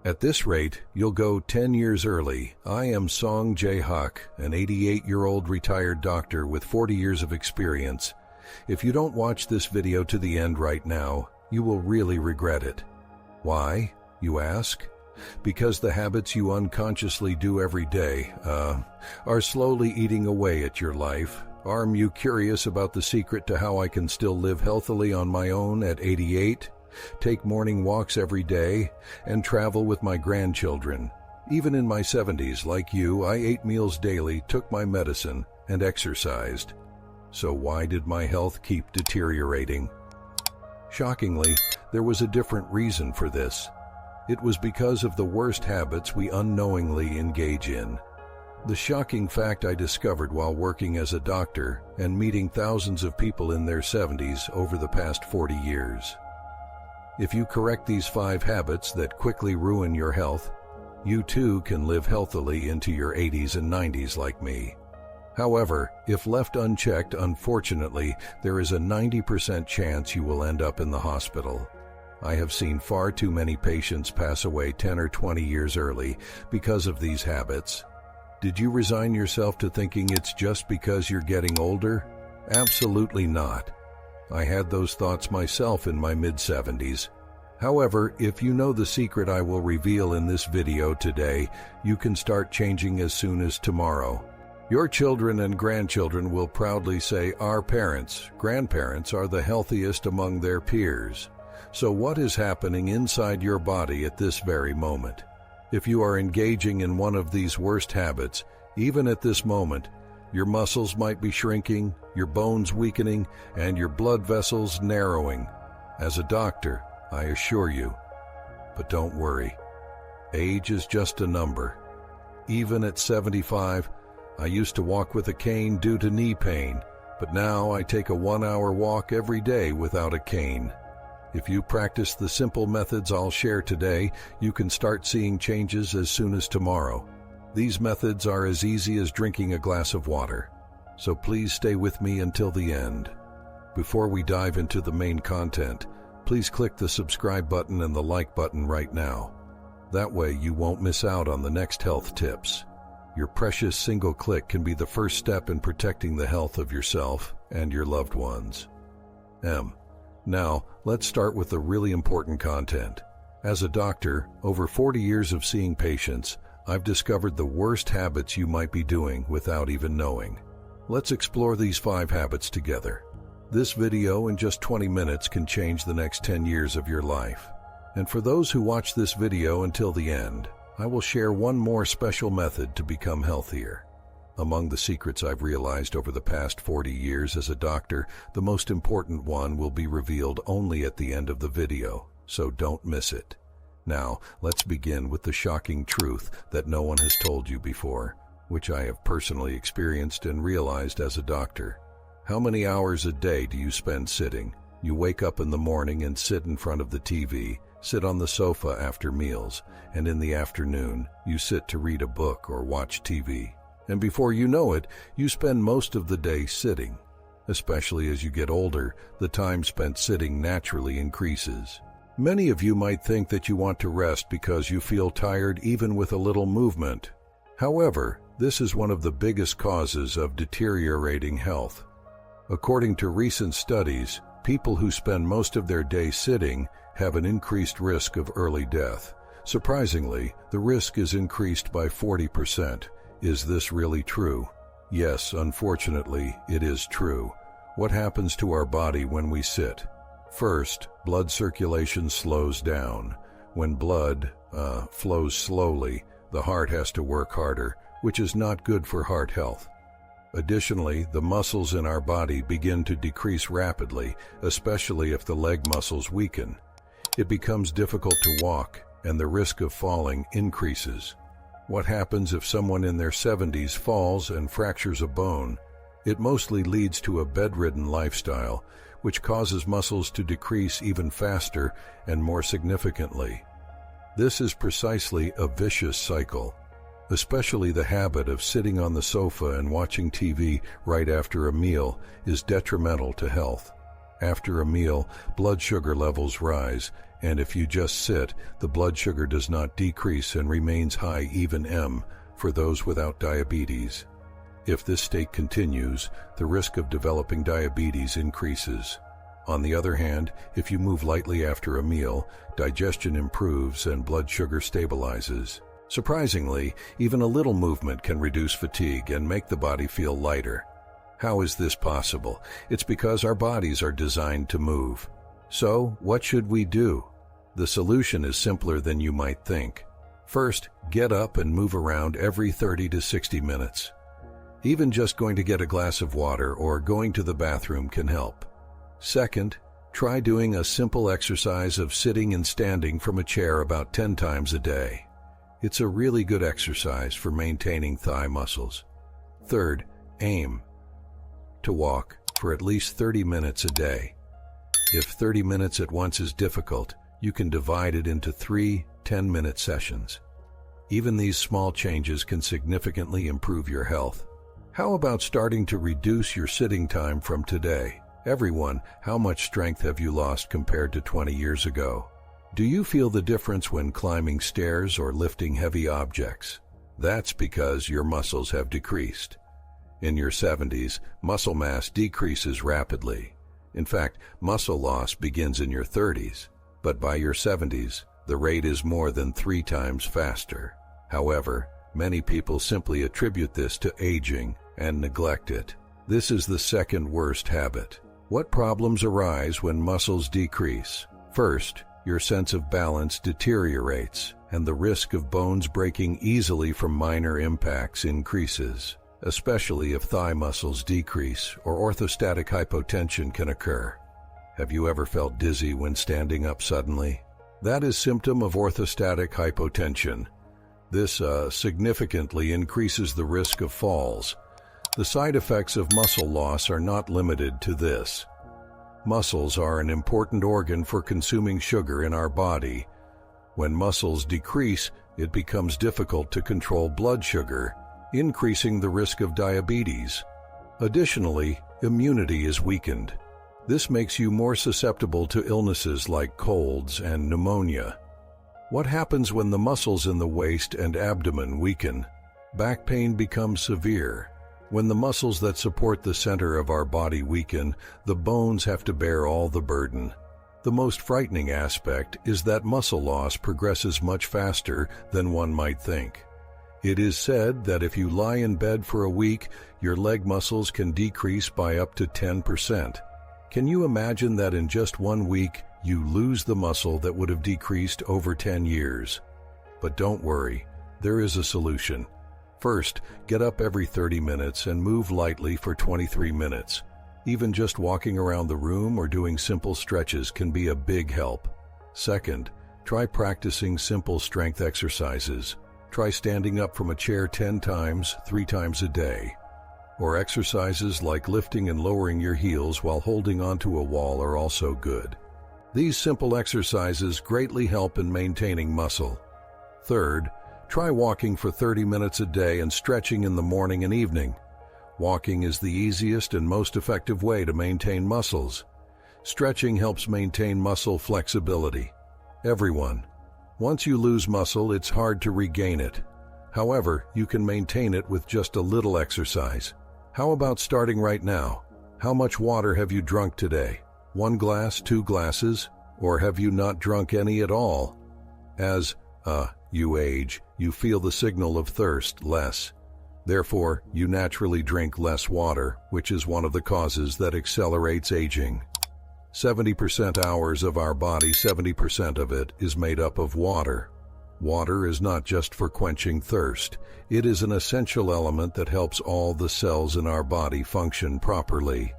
At this rate, you'll go 10 years early. I am Song Jae-hak, an 88-year-old retired doctor with 40 years of experience. If you don't watch this video to the end right now, you will really regret it. Why, you ask? Because the habits you unconsciously do every day, are slowly eating away at your life. Are you curious about the secret to how I can still live healthily on my own at 88? Take morning walks every day, and travel with my grandchildren. Even in my 70s, like you, I ate meals daily, took my medicine, and exercised. So why did my health keep deteriorating? Shockingly, there was a different reason for this. It was because of the worst habits we unknowingly engage in. The shocking fact I discovered while working as a doctor and meeting thousands of people in their 70s over the past 40 years. If you correct these 5 habits that quickly ruin your health, you too can live healthily into your 80s and 90s like me. However, if left unchecked, unfortunately, there is a 90% chance you will end up in the hospital. I have seen far too many patients pass away 10 or 20 years early because of these habits. Did you resign yourself to thinking it's just because you're getting older? Absolutely not. I had those thoughts myself in my mid-70s. However, if you know the secret I will reveal in this video today, you can start changing as soon as tomorrow. Your children and grandchildren will proudly say our parents, grandparents are the healthiest among their peers. So what is happening inside your body at this very moment? If you are engaging in one of these worst habits, even at this moment, your muscles might be shrinking, your bones weakening, and your blood vessels narrowing. As a doctor, I assure you. But don't worry. Age is just a number. Even at 75, I used to walk with a cane due to knee pain, but now I take a 1-hour walk every day without a cane. If you practice the simple methods I'll share today, you can start seeing changes as soon as tomorrow. These methods are as easy as drinking a glass of water, so please stay with me until the end. Before we dive into the main content, please click the subscribe button and the like button right now. That way you won't miss out on the next health tips. Your precious single click can be the first step in protecting the health of yourself and your loved ones. Now, let's start with the really important content. As a doctor, over 40 years of seeing patients, I've discovered the worst habits you might be doing without even knowing. Let's explore these 5 habits together. This video in just 20 minutes can change the next 10 years of your life. And for those who watch this video until the end, I will share one more special method to become healthier. Among the secrets I've realized over the past 40 years as a doctor, the most important one will be revealed only at the end of the video, so don't miss it. Now, let's begin with the shocking truth that no one has told you before, which I have personally experienced and realized as a doctor. How many hours a day do you spend sitting? You wake up in the morning and sit in front of the TV, sit on the sofa after meals, and in the afternoon, you sit to read a book or watch TV. And before you know it, you spend most of the day sitting. Especially as you get older, the time spent sitting naturally increases. Many of you might think that you want to rest because you feel tired even with a little movement. However, this is one of the biggest causes of deteriorating health. According to recent studies, people who spend most of their day sitting have an increased risk of early death. Surprisingly, the risk is increased by 40%. Is this really true? Yes, unfortunately, it is true. What happens to our body when we sit? First, blood circulation slows down. When blood flows slowly, the heart has to work harder, which is not good for heart health. Additionally, the muscles in our body begin to decrease rapidly, especially if the leg muscles weaken. It becomes difficult to walk, and the risk of falling increases. What happens if someone in their 70s falls and fractures a bone? It mostly leads to a bedridden lifestyle, which causes muscles to decrease even faster and more significantly. This is precisely a vicious cycle. Especially the habit of sitting on the sofa and watching TV right after a meal is detrimental to health. After a meal, blood sugar levels rise, and if you just sit, the blood sugar does not decrease and remains high, even M, for those without diabetes. If this state continues, the risk of developing diabetes increases. On the other hand, if you move lightly after a meal, digestion improves and blood sugar stabilizes. Surprisingly, even a little movement can reduce fatigue and make the body feel lighter. How is this possible? It's because our bodies are designed to move. So, what should we do? The solution is simpler than you might think. First, get up and move around every 30 to 60 minutes. Even just going to get a glass of water or going to the bathroom can help. Second, try doing a simple exercise of sitting and standing from a chair about 10 times a day. It's a really good exercise for maintaining thigh muscles. Third, aim to walk for at least 30 minutes a day. If 30 minutes at once is difficult, you can divide it into 3 10-minute sessions. Even these small changes can significantly improve your health. How about starting to reduce your sitting time from today? Everyone, how much strength have you lost compared to 20 years ago? Do you feel the difference when climbing stairs or lifting heavy objects? That's because your muscles have decreased. In your 70s, muscle mass decreases rapidly. In fact, muscle loss begins in your 30s, but by your 70s, the rate is more than 3 times faster. However, many people simply attribute this to aging and neglect it. This is the second worst habit. What problems arise when muscles decrease? First, your sense of balance deteriorates, and the risk of bones breaking easily from minor impacts increases, especially if thigh muscles decrease or orthostatic hypotension can occur. Have you ever felt dizzy when standing up suddenly? That is a symptom of orthostatic hypotension. This significantly increases the risk of falls. The side effects of muscle loss are not limited to this. Muscles are an important organ for consuming sugar in our body. When muscles decrease, it becomes difficult to control blood sugar, increasing the risk of diabetes. Additionally, immunity is weakened. This makes you more susceptible to illnesses like colds and pneumonia. What happens when the muscles in the waist and abdomen weaken? Back pain becomes severe. When the muscles that support the center of our body weaken, the bones have to bear all the burden. The most frightening aspect is that muscle loss progresses much faster than one might think. It is said that if you lie in bed for a week, your leg muscles can decrease by up to 10%. Can you imagine that in just 1 week, you lose the muscle that would have decreased over 10 years? But don't worry, there is a solution. First, get up every 30 minutes and move lightly for 23 minutes. Even just walking around the room or doing simple stretches can be a big help. Second, try practicing simple strength exercises. Try standing up from a chair 10 times, 3 times a day. Or exercises like lifting and lowering your heels while holding onto a wall are also good. These simple exercises greatly help in maintaining muscle. Third, try walking for 30 minutes a day and stretching in the morning and evening. Walking is the easiest and most effective way to maintain muscles. Stretching helps maintain muscle flexibility. Everyone, once you lose muscle, it's hard to regain it. However, you can maintain it with just a little exercise. How about starting right now? How much water have you drunk today? 1 glass, 2 glasses? Or have you not drunk any at all? As you age, you feel the signal of thirst less. Therefore, you naturally drink less water, which is one of the causes that accelerates aging. 70% hours of our body, 70% of it is made up of water. Water is not just for quenching thirst. It is an essential element that helps all the cells in our body function properly.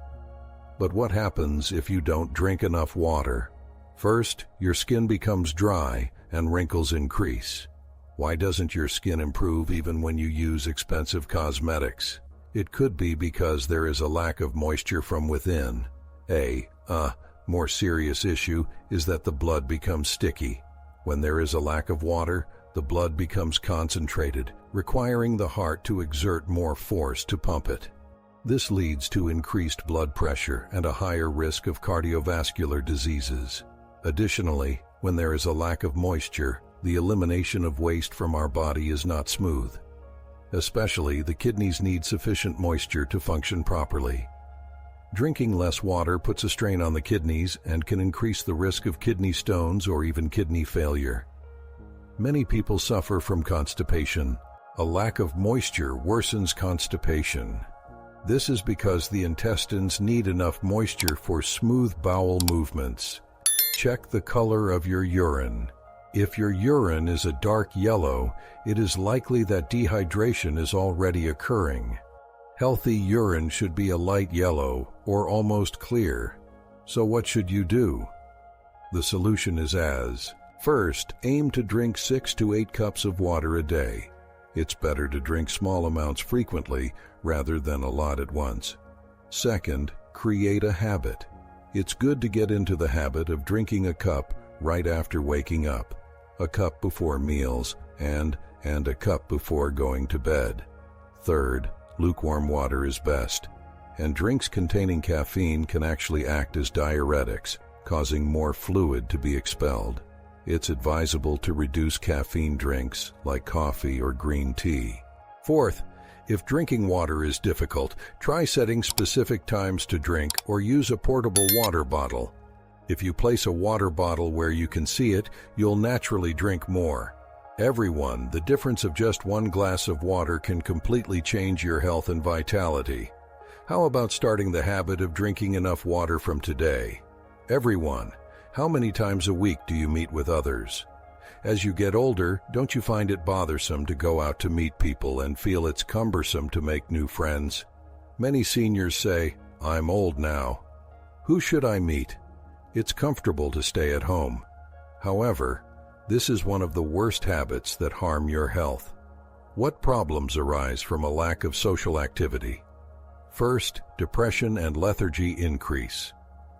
But what happens if you don't drink enough water? First, your skin becomes dry and wrinkles increase. Why doesn't your skin improve even when you use expensive cosmetics? It could be because there is a lack of moisture from within. A more serious issue is that the blood becomes sticky. When there is a lack of water, the blood becomes concentrated, requiring the heart to exert more force to pump it. This leads to increased blood pressure and a higher risk of cardiovascular diseases. Additionally, when there is a lack of moisture, the elimination of waste from our body is not smooth. Especially, the kidneys need sufficient moisture to function properly. Drinking less water puts a strain on the kidneys and can increase the risk of kidney stones or even kidney failure. Many people suffer from constipation. A lack of moisture worsens constipation. This is because the intestines need enough moisture for smooth bowel movements. Check the color of your urine. If your urine is a dark yellow, it is likely that dehydration is already occurring. Healthy urine should be a light yellow or almost clear. So what should you do? The solution is as: first, aim to drink 6 to 8 cups of water a day. It's better to drink small amounts frequently rather than a lot at once. Second, create a habit. It's good to get into the habit of drinking a cup right after waking up, a cup before meals, and a cup before going to bed. Third, lukewarm water is best, and drinks containing caffeine can actually act as diuretics, causing more fluid to be expelled. It's advisable to reduce caffeine drinks like coffee or green tea. Fourth, if drinking water is difficult, try setting specific times to drink or use a portable water bottle. If you place a water bottle where you can see it, you'll naturally drink more. Everyone, the difference of just 1 glass of water can completely change your health and vitality. How about starting the habit of drinking enough water from today? Everyone, how many times a week do you meet with others? As you get older, don't you find it bothersome to go out to meet people and feel it's cumbersome to make new friends? Many seniors say, "I'm old now. Who should I meet?" It's comfortable to stay at home. However, this is one of the worst habits that harm your health. What problems arise from a lack of social activity? First, depression and lethargy increase.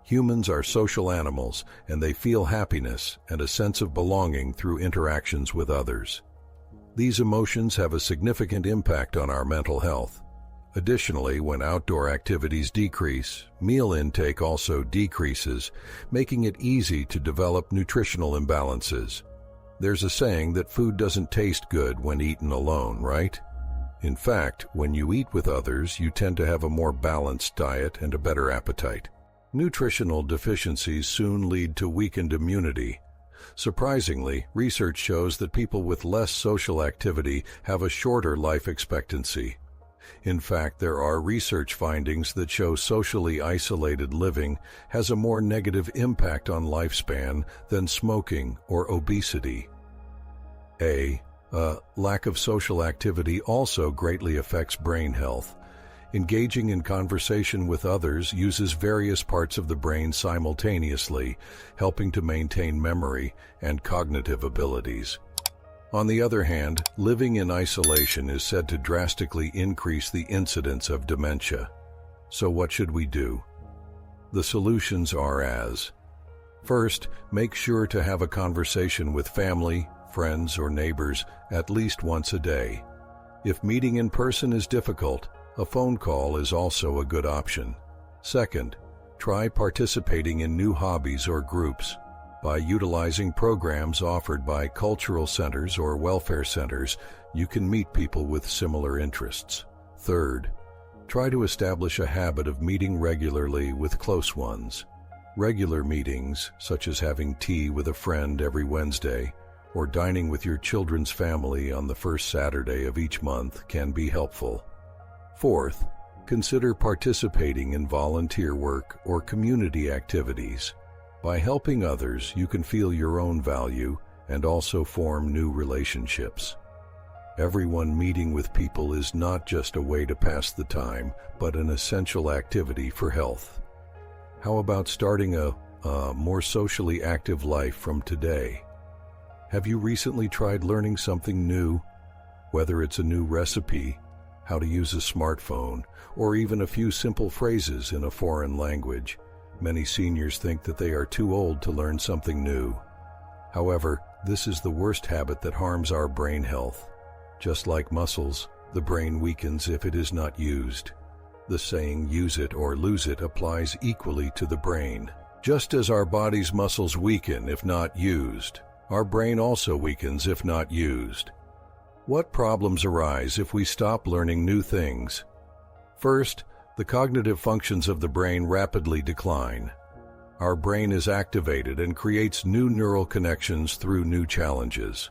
Humans are social animals, and they feel happiness and a sense of belonging through interactions with others. These emotions have a significant impact on our mental health. Additionally, when outdoor activities decrease, meal intake also decreases, making it easy to develop nutritional imbalances. There's a saying that food doesn't taste good when eaten alone, right? In fact, when you eat with others, you tend to have a more balanced diet and a better appetite. Nutritional deficiencies soon lead to weakened immunity. Surprisingly, research shows that people with less social activity have a shorter life expectancy. In fact, there are research findings that show socially isolated living has a more negative impact on lifespan than smoking or obesity. Lack of social activity also greatly affects brain health. Engaging in conversation with others uses various parts of the brain simultaneously, helping to maintain memory and cognitive abilities. On the other hand, living in isolation is said to drastically increase the incidence of dementia. So what should we do? The solutions are as: first, make sure to have a conversation with family, friends, or neighbors at least once a day. If meeting in person is difficult, a phone call is also a good option. Second, try participating in new hobbies or groups. By utilizing programs offered by cultural centers or welfare centers, you can meet people with similar interests. Third, try to establish a habit of meeting regularly with close ones. Regular meetings, such as having tea with a friend every Wednesday, or dining with your children's family on the first Saturday of each month, can be helpful. Fourth, consider participating in volunteer work or community activities. By helping others, you can feel your own value and also form new relationships. Everyone meeting with people is not just a way to pass the time, but an essential activity for health. How about starting a more socially active life from today? Have you recently tried learning something new? Whether it's a new recipe, how to use a smartphone, or even a few simple phrases in a foreign language. Many seniors think that they are too old to learn something new. However, this is the worst habit that harms our brain health. Just like muscles, the brain weakens if it is not used. The saying, use it or lose it, applies equally to the brain. Just as our body's muscles weaken if not used, our brain also weakens if not used. What problems arise if we stop learning new things? First, the cognitive functions of the brain rapidly decline. Our brain is activated and creates new neural connections through new challenges.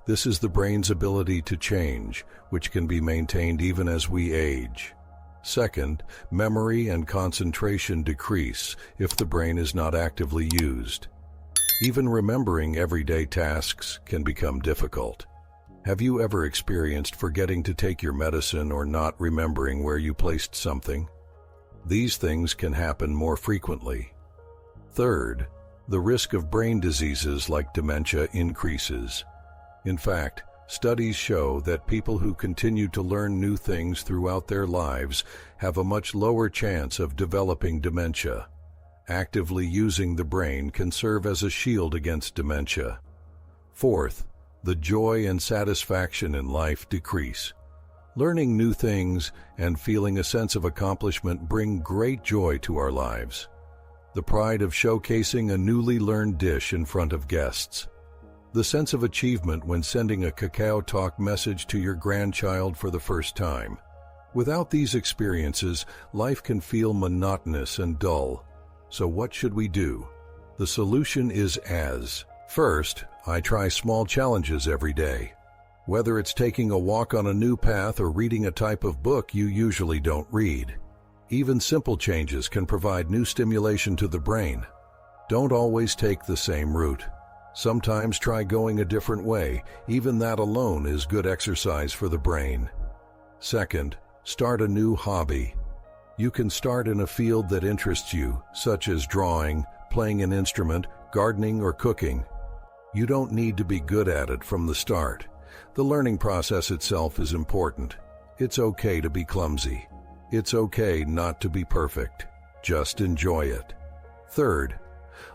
This is the brain's ability to change, which can be maintained even as we age. Second, memory and concentration decrease if the brain is not actively used. Even remembering everyday tasks can become difficult. Have you ever experienced forgetting to take your medicine or not remembering where you placed something? These things can happen more frequently. Third, the risk of brain diseases like dementia increases. In fact, studies show that people who continue to learn new things throughout their lives have a much lower chance of developing dementia. Actively using the brain can serve as a shield against dementia. Fourth, the joy and satisfaction in life decrease. Learning new things and feeling a sense of accomplishment bring great joy to our lives. The pride of showcasing a newly learned dish in front of guests. The sense of achievement when sending a Kakao Talk message to your grandchild for the first time. Without these experiences, life can feel monotonous and dull. So what should we do? The solution is as. First, I try small challenges every day. Whether it's taking a walk on a new path or reading a type of book you usually don't read. Even simple changes can provide new stimulation to the brain. Don't always take the same route. Sometimes try going a different way. Even that alone is good exercise for the brain. Second, start a new hobby. You can start in a field that interests you, such as drawing, playing an instrument, gardening, or cooking. You don't need to be good at it from the start. The learning process itself is important. It's okay to be clumsy. It's okay not to be perfect. Just enjoy it. Third,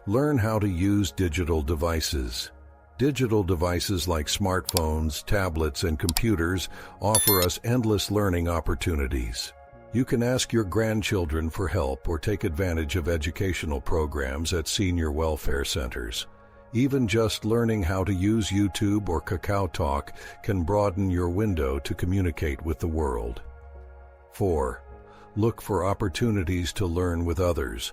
learn how to use digital devices. Digital devices like smartphones, tablets, and computers offer us endless learning opportunities. You can ask your grandchildren for help or take advantage of educational programs at senior welfare centers. Even just learning how to use YouTube or Kakao Talk can broaden your window to communicate with the world. 4. Look for opportunities to learn with others.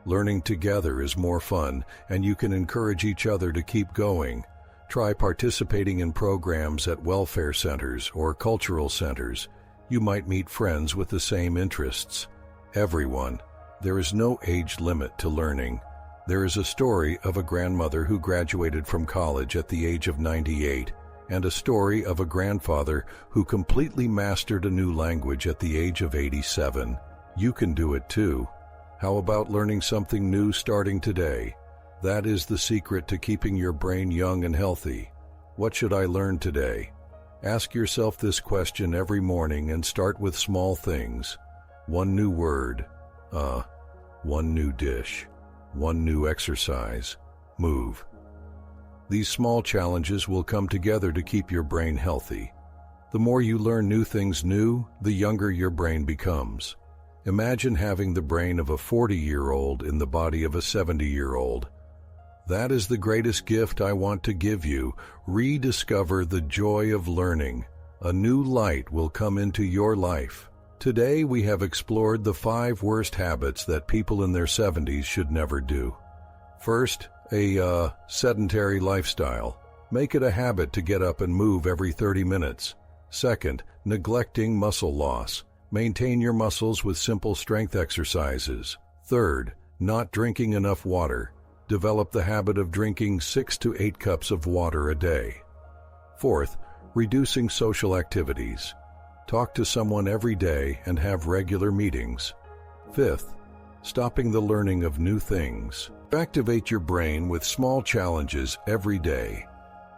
Learning together is more fun, and you can encourage each other to keep going. Try participating in programs at welfare centers or cultural centers. You might meet friends with the same interests. Everyone. There is no age limit to learning. There is a story of a grandmother who graduated from college at the age of 98, and a story of a grandfather who completely mastered a new language at the age of 87. You can do it too. How about learning something new starting today? That is the secret to keeping your brain young and healthy. What should I learn today? Ask yourself this question every morning and start with small things. One new word. One new dish. One new exercise. Move. These small challenges will come together to keep your brain healthy. The more you learn new things the younger your brain becomes. Imagine having the brain of a 40-year-old in the body of a 70-year-old. That is the greatest gift I want to give you. Rediscover the joy of learning. A new light will come into your life. Today we have explored the 5 worst habits that people in their 70s should never do. First, a sedentary lifestyle. Make it a habit to get up and move every 30 minutes. Second, neglecting muscle loss. Maintain your muscles with simple strength exercises. Third, not drinking enough water. Develop the habit of drinking 6 to 8 cups of water a day. Fourth, reducing social activities. Talk to someone every day and have regular meetings. Fifth, stopping the learning of new things. Activate your brain with small challenges every day.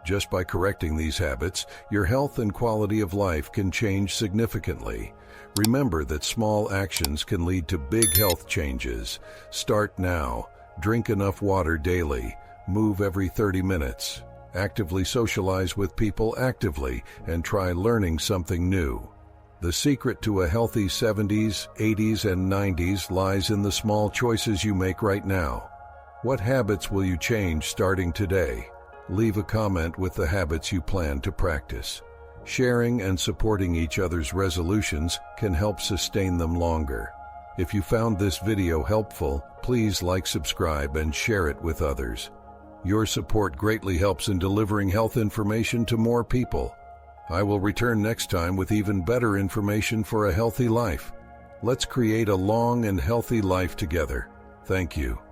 Just by correcting these habits, your health and quality of life can change significantly. Remember that small actions can lead to big health changes. Start now. Drink enough water daily. Move every 30 minutes. Actively socialize with people actively and try learning something new. The secret to a healthy 70s, 80s, and 90s lies in the small choices you make right now. What habits will you change starting today? Leave a comment with the habits you plan to practice. Sharing and supporting each other's resolutions can help sustain them longer. If you found this video helpful, please like, subscribe, and share it with others. Your support greatly helps in delivering health information to more people. I will return next time with even better information for a healthy life. Let's create a long and healthy life together. Thank you.